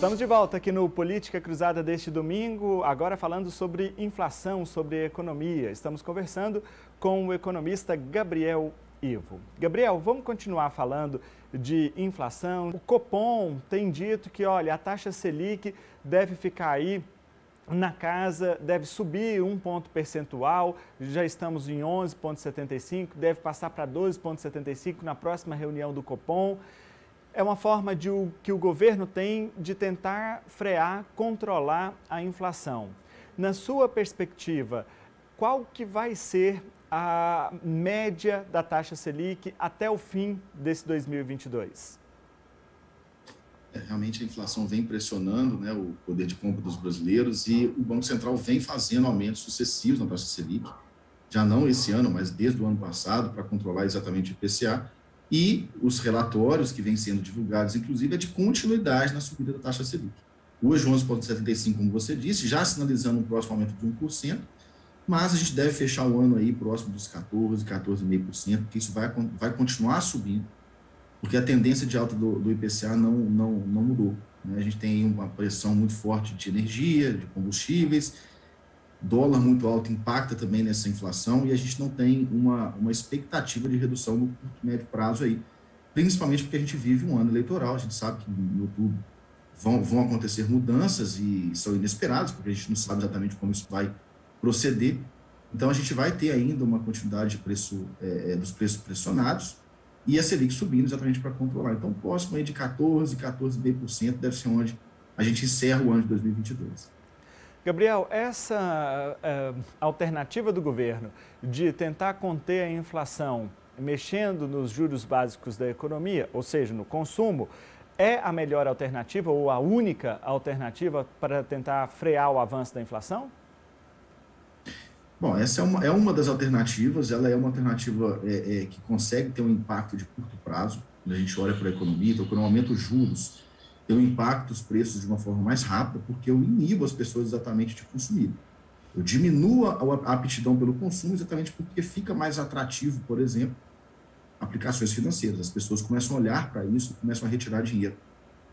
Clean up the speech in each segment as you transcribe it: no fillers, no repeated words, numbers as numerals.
Estamos de volta aqui no Política Cruzada deste domingo, agora falando sobre inflação, sobre economia. Estamos conversando com o economista Gabriel Ivo. Gabriel, vamos continuar falando de inflação. O Copom tem dito que, olha, a taxa Selic deve ficar aí na casa, deve subir 1 ponto percentual, já estamos em 11,75, deve passar para 12,75 na próxima reunião do Copom. É uma forma que o governo tem de tentar frear, controlar a inflação. Na sua perspectiva, qual que vai ser a média da taxa Selic até o fim desse 2022? Realmente a inflação vem pressionando, né, o poder de compra dos brasileiros e o Banco Central vem fazendo aumentos sucessivos na taxa Selic, já não esse ano, mas desde o ano passado, para controlar exatamente o IPCA. E os relatórios que vêm sendo divulgados, inclusive, é de continuidade na subida da taxa Selic. Hoje, 11,75, como você disse, já sinalizando um próximo aumento de 1%, mas a gente deve fechar o ano aí próximo dos 14%, 14,5%, porque isso vai continuar subindo, porque a tendência de alta do IPCA não mudou, né? A gente tem uma pressão muito forte de energia, de combustíveis, dólar muito alto impacta também nessa inflação e a gente não tem uma expectativa de redução no curto e médio prazo aí, principalmente porque a gente vive um ano eleitoral, a gente sabe que em outubro vão acontecer mudanças e são inesperadas, porque a gente não sabe exatamente como isso vai proceder, então a gente vai ter ainda uma continuidade de dos preços pressionados e a Selic subindo exatamente para controlar. Então, próximo aí de 14,5% deve ser onde a gente encerra o ano de 2022. Gabriel, essa alternativa do governo de tentar conter a inflação mexendo nos juros básicos da economia, ou seja, no consumo, é a melhor alternativa ou a única alternativa para tentar frear o avanço da inflação? Bom, essa é uma das alternativas, ela é uma alternativa que consegue ter um impacto de curto prazo, quando a gente olha para a economia, então quando eu aumento os juros, eu impacto os preços de uma forma mais rápida, porque eu inibo as pessoas exatamente de consumir. Eu diminuo a aptidão pelo consumo exatamente porque fica mais atrativo, por exemplo, aplicações financeiras. As pessoas começam a olhar para isso, começam a retirar dinheiro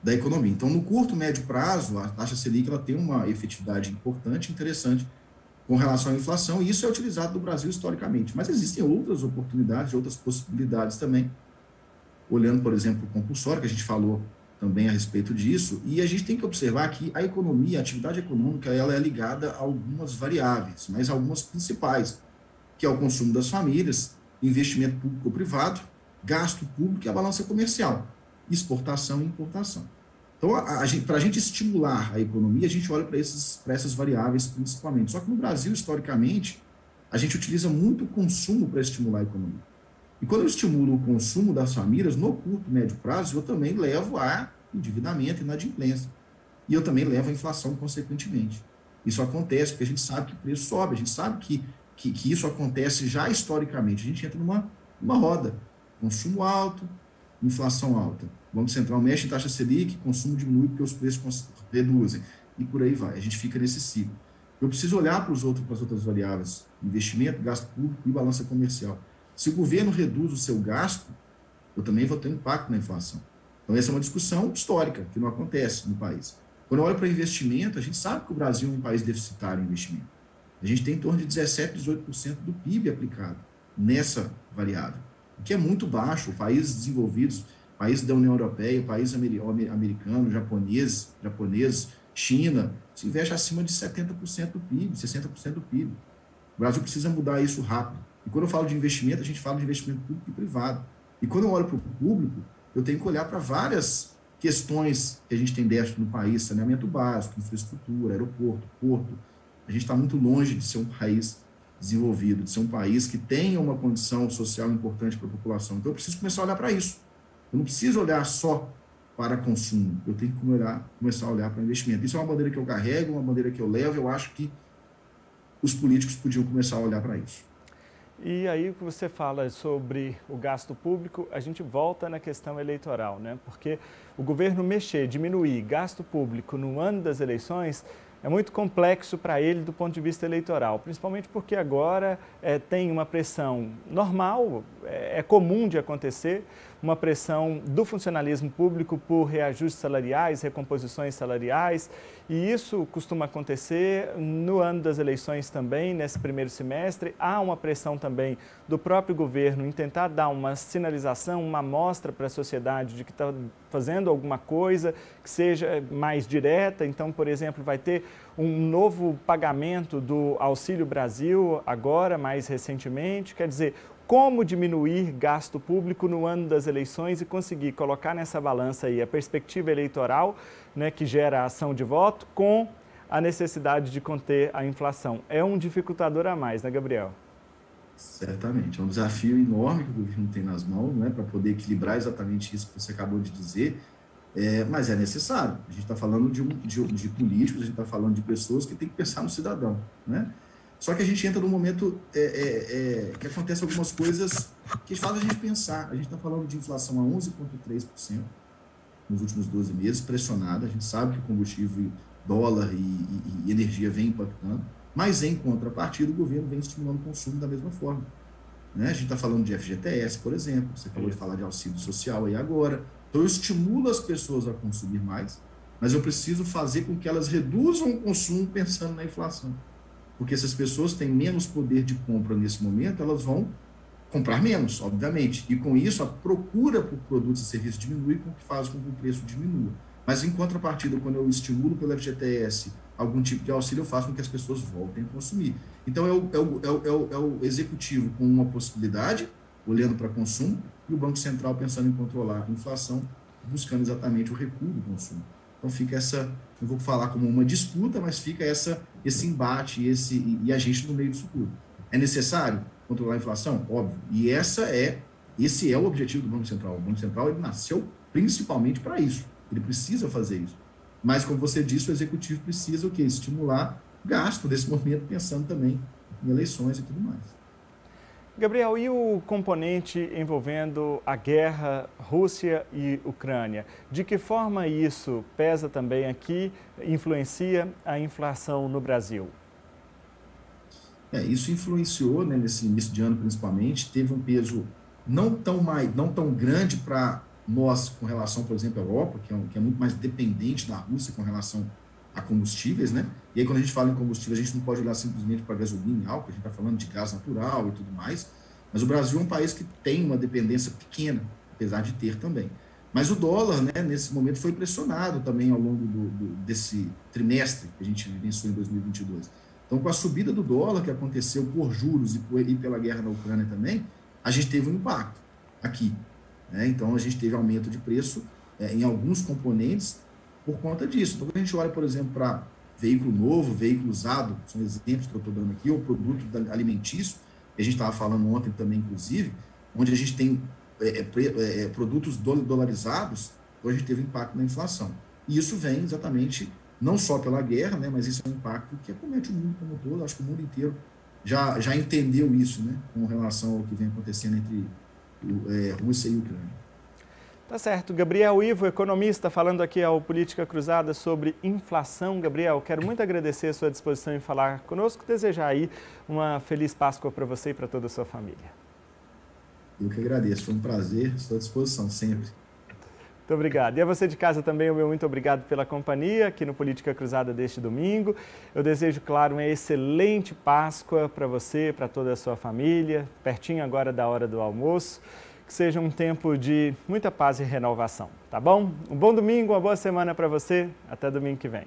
da economia. Então, no curto, médio prazo, a taxa Selic ela tem uma efetividade importante, interessante, com relação à inflação, e isso é utilizado no Brasil historicamente. Mas existem outras oportunidades, outras possibilidades também, olhando, por exemplo, o compulsório, que a gente falou também a respeito disso, e a gente tem que observar que a economia, a atividade econômica, ela é ligada a algumas variáveis, mas algumas principais, que é o consumo das famílias, investimento público ou privado, gasto público e a balança comercial, exportação e importação. Então, para a gente estimular a economia, a gente olha para essas variáveis principalmente. Só que no Brasil, historicamente, a gente utiliza muito o consumo para estimular a economia. E quando eu estimulo o consumo das famílias, no curto e médio prazo, eu também levo a endividamento e inadimplência. E eu também levo a inflação, consequentemente. Isso acontece porque a gente sabe que o preço sobe, a gente sabe que isso acontece já historicamente. A gente entra numa roda. Consumo alto, inflação alta. O Banco Central mexe em taxa Selic, consumo diminui porque os preços reduzem. E por aí vai. A gente fica nesse ciclo. Eu preciso olhar para as outras variáveis. Investimento, gasto público e balança comercial. Se o governo reduz o seu gasto, eu também vou ter um impacto na inflação. Então, essa é uma discussão histórica, que não acontece no país. Quando eu olho para investimento, a gente sabe que o Brasil é um país deficitário em investimento. A gente tem em torno de 17%, 18% do PIB aplicado nessa variável, o que é muito baixo. Países desenvolvidos, países da União Europeia, países americanos, japoneses, China, se investe acima de 70% do PIB, 60% do PIB. O Brasil precisa mudar isso rápido. E quando eu falo de investimento, a gente fala de investimento público e privado. E quando eu olho para o público, eu tenho que olhar para várias questões que a gente tem déficit no país: saneamento básico, infraestrutura, aeroporto, porto. A gente está muito longe de ser um país desenvolvido, de ser um país que tenha uma condição social importante para a população. Então, eu preciso começar a olhar para isso. Eu não preciso olhar só para consumo, eu tenho que começar a olhar para investimento. Isso é uma bandeira que eu carrego, uma bandeira que eu levo. Eu acho que os políticos podiam começar a olhar para isso. E aí que você fala sobre o gasto público, a gente volta na questão eleitoral, né? Porque o governo mexer, diminuir gasto público no ano das eleições é muito complexo para ele do ponto de vista eleitoral, principalmente porque agora tem uma pressão normal, é comum de acontecer, uma pressão do funcionalismo público por reajustes salariais, recomposições salariais, e isso costuma acontecer no ano das eleições também, nesse primeiro semestre. Há uma pressão também do próprio governo em tentar dar uma sinalização, uma amostra para a sociedade de que está fazendo alguma coisa que seja mais direta. Então, por exemplo, vai ter um novo pagamento do Auxílio Brasil agora, mais recentemente, quer dizer, como diminuir gasto público no ano das eleições e conseguir colocar nessa balança aí a perspectiva eleitoral, né, que gera a ação de voto, com a necessidade de conter a inflação. É um dificultador a mais, né, Gabriel? Certamente, é um desafio enorme que o governo tem nas mãos, né, para poder equilibrar exatamente isso que você acabou de dizer, mas é necessário. A gente está falando de políticos, a gente está falando de pessoas que têm que pensar no cidadão, né? Só que a gente entra num momento que acontecem algumas coisas que fazem a gente pensar. A gente está falando de inflação a 11,3% nos últimos 12 meses, pressionada. A gente sabe que o combustível, dólar e energia vem impactando, mas em contrapartida o governo vem estimulando o consumo da mesma forma. Né? A gente está falando de FGTS, por exemplo, você acabou de falar de auxílio social aí agora. Então eu estimulo as pessoas a consumir mais, mas eu preciso fazer com que elas reduzam o consumo pensando na inflação. Porque se as pessoas têm menos poder de compra nesse momento, elas vão comprar menos, obviamente. E com isso, a procura por produtos e serviços diminui, com o que faz com que o preço diminua. Mas, em contrapartida, quando eu estimulo pelo FGTS algum tipo de auxílio, eu faço com que as pessoas voltem a consumir. Então, é o executivo com uma possibilidade, olhando para consumo, e o Banco Central pensando em controlar a inflação, buscando exatamente o recuo do consumo. Então fica essa, não vou falar como uma disputa, mas fica esse embate e a gente no meio disso tudo. É necessário controlar a inflação? Óbvio. E esse é o objetivo do Banco Central. O Banco Central ele nasceu principalmente para isso. Ele precisa fazer isso. Mas, como você disse, o executivo precisa o quê? Estimular gasto nesse momento, pensando também em eleições e tudo mais. Gabriel, e o componente envolvendo a guerra Rússia e Ucrânia? De que forma isso pesa também aqui, influencia a inflação no Brasil? Isso influenciou, né, nesse início de ano principalmente, teve um peso não tão grande para nós com relação, por exemplo, à Europa, que é muito mais dependente da Rússia com relação a combustíveis, né? E aí, quando a gente fala em combustível, a gente não pode olhar simplesmente para gasolina e álcool, a gente está falando de gás natural e tudo mais, mas o Brasil é um país que tem uma dependência pequena, apesar de ter também. Mas o dólar, né, nesse momento, foi pressionado também ao longo desse trimestre que a gente vivenciou em 2022. Então, com a subida do dólar que aconteceu por juros e pela guerra na Ucrânia também, a gente teve um impacto aqui, né? Então, a gente teve aumento de preço em alguns componentes por conta disso. Então, quando a gente olha, por exemplo, para veículo novo, veículo usado, são exemplos que eu estou dando aqui, ou produto alimentício, que a gente estava falando ontem também, inclusive, onde a gente tem produtos dolarizados, então a gente teve impacto na inflação. E isso vem exatamente, não só pela guerra, né, mas isso é um impacto que acomete o mundo como um todo. Acho que o mundo inteiro já entendeu isso, né, com relação ao que vem acontecendo entre Rússia e Ucrânia. Tá certo. Gabriel Ivo, economista, falando aqui ao Política Cruzada sobre inflação. Gabriel, quero muito agradecer a sua disposição em falar conosco, desejar aí uma feliz Páscoa para você e para toda a sua família. Eu que agradeço, foi um prazer, estou à disposição sempre. Muito obrigado. E a você de casa também, o meu muito obrigado pela companhia aqui no Política Cruzada deste domingo. Eu desejo, claro, uma excelente Páscoa para você, para toda a sua família, pertinho agora da hora do almoço. Que seja um tempo de muita paz e renovação, tá bom? Um bom domingo, uma boa semana para você. Até domingo que vem.